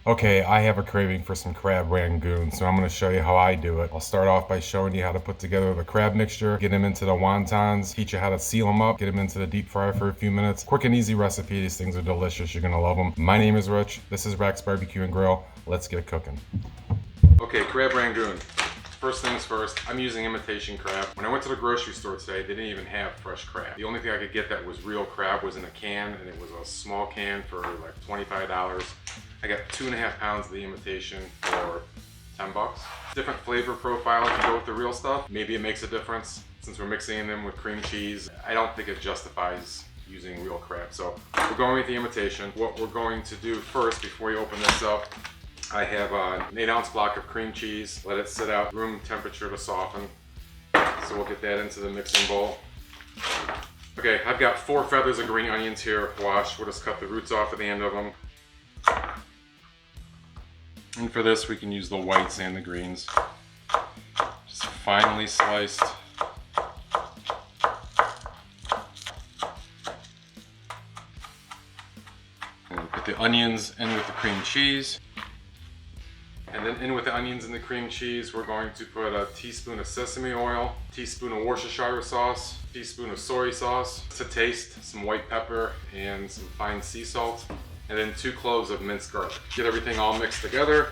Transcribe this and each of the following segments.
Okay, I have a craving for some crab rangoon, so I'm going to show you how I do it. I'll start off by showing you how to put together the crab mixture, get them into the wontons, teach you how to seal them up, get them into the deep fryer for a few minutes. Quick and easy recipe. These things are delicious. You're going to love them. My name is Rich. This is RACZ Barbecue and Grill. Let's get cooking. Okay, crab rangoon. First things first, I'm using imitation crab. When I went to the grocery store today, they didn't even have fresh crab. The only thing I could get that was real crab was in a can, and it was a small can for like $25. I got 2.5 pounds of the imitation for $10. Different flavor profile if you go with the real stuff. Maybe it makes a difference since we're mixing them with cream cheese. I don't think it justifies using real crab. So we're going with the imitation. What we're going to do first before we open this up, I have an 8-ounce block of cream cheese. Let it sit out room temperature to soften. So we'll get that into the mixing bowl. Okay, I've got 4 feathers of green onions here washed. We'll just cut the roots off at the end of them. And for this, we can use the whites and the greens. Just finely sliced. And we'll put the onions in with the cream cheese. And then in with the onions and the cream cheese, we're going to put a teaspoon of sesame oil, teaspoon of Worcestershire sauce, teaspoon of soy sauce, to taste, some white pepper, and some fine sea salt, and then 2 cloves of minced garlic. Get everything all mixed together.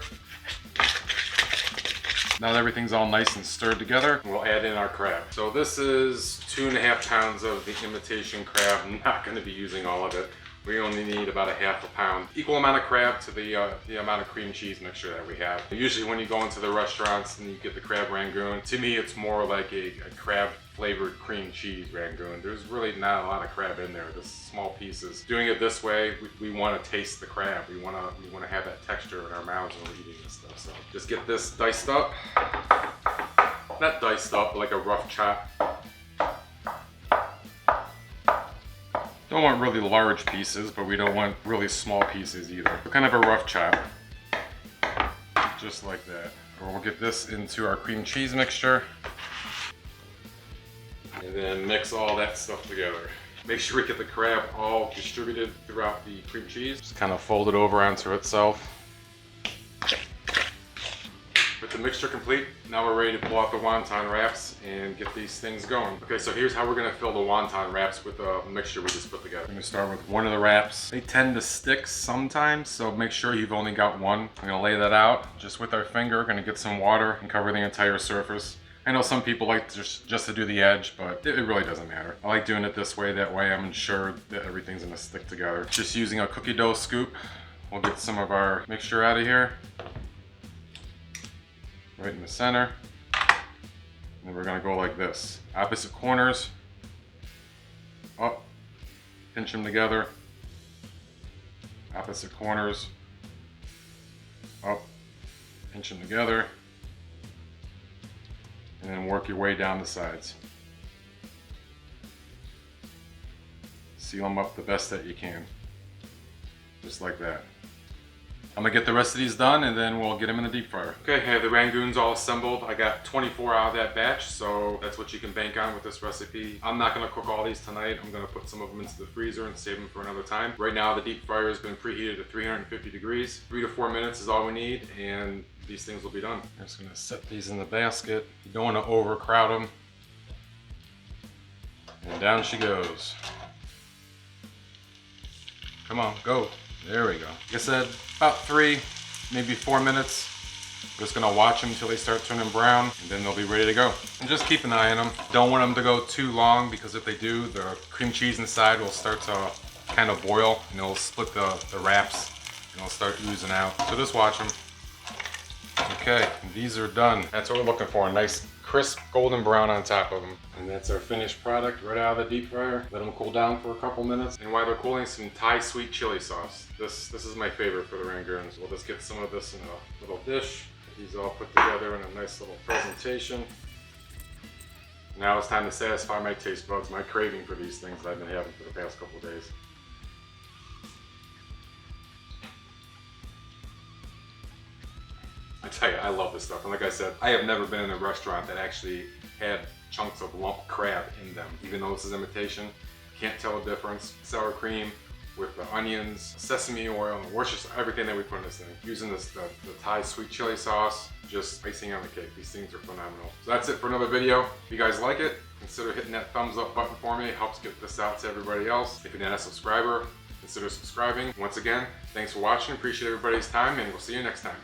Now that everything's all nice and stirred together, we'll add in our crab. So this is 2.5 pounds of the imitation crab. I'm not going to be using all of it. We only need about 1/2 pound. Equal amount of crab to the amount of cream cheese mixture that we have. Usually when you go into the restaurants and you get the crab rangoon, to me it's more like a crab flavored cream cheese rangoon. There's really not a lot of crab in there, just small pieces. Doing it this way, we want to taste the crab. We want to have that texture in our mouths when we're eating this stuff. So just get this diced up. Not diced up, but like a rough chop. Don't want really large pieces, but we don't want really small pieces either. Kind of a rough chop, just like that. We'll get this into our cream cheese mixture, and then mix all that stuff together. Make sure we get the crab all distributed throughout the cream cheese. Just kind of fold it over onto itself. With the mixture complete, now we're ready to pull out the wonton wraps and get these things going. Okay, so here's how we're gonna fill the wonton wraps with the mixture we just put together. I'm gonna start with one of the wraps. They tend to stick sometimes, so make sure you've only got one. I'm gonna lay that out just with our finger. Gonna get some water and cover the entire surface. I know some people like just to do the edge, but it really doesn't matter. I like doing it this way. That way I'm sure that everything's gonna stick together. Just using a cookie dough scoop, we'll get some of our mixture out of here. Right in the center. And we're gonna go like this. Opposite corners. Up. Pinch them together. Opposite corners. Up. Pinch them together. And then work your way down the sides. Seal them up the best that you can. Just like that. I'm gonna get the rest of these done and then we'll get them in the deep fryer. Okay, I have the rangoons all assembled. I got 24 out of that batch, so that's what you can bank on with this recipe. I'm not gonna cook all these tonight. I'm gonna put some of them into the freezer and save them for another time. Right now, the deep fryer has been preheated to 350 degrees. 3 to 4 minutes is all we need, and these things will be done. I'm just gonna set these in the basket. You don't wanna overcrowd them. And down she goes. Come on, go. There we go. Like I said, about 3, maybe 4 minutes. We're just gonna watch them until they start turning brown, and then they'll be ready to go. And just keep an eye on them. Don't want them to go too long, because if they do, the cream cheese inside will start to kind of boil, and it'll split the wraps, and it'll start oozing out. So just watch them. Okay, these are done. That's what we're looking for, a nice crisp golden brown on top of them. And that's our finished product right out of the deep fryer. Let them cool down for a couple minutes. And while they're cooling, some Thai sweet chili sauce. This is my favorite for the rangoons. We'll just get some of this in a little dish. Get these all put together in a nice little presentation. Now it's time to satisfy my taste buds, my craving for these things that I've been having for the past couple of days. I tell you, I love this stuff. And like I said, I have never been in a restaurant that actually had chunks of lump crab in them. Even though this is imitation, can't tell the difference. Sour cream, with the onions, sesame oil, and Worcestershire, everything that we put in this thing. Using the Thai sweet chili sauce, just icing on the cake. These things are phenomenal. So that's it for another video. If you guys like it, consider hitting that thumbs up button for me. It helps get this out to everybody else. If you're not a subscriber, consider subscribing. Once again, thanks for watching. Appreciate everybody's time, and we'll see you next time.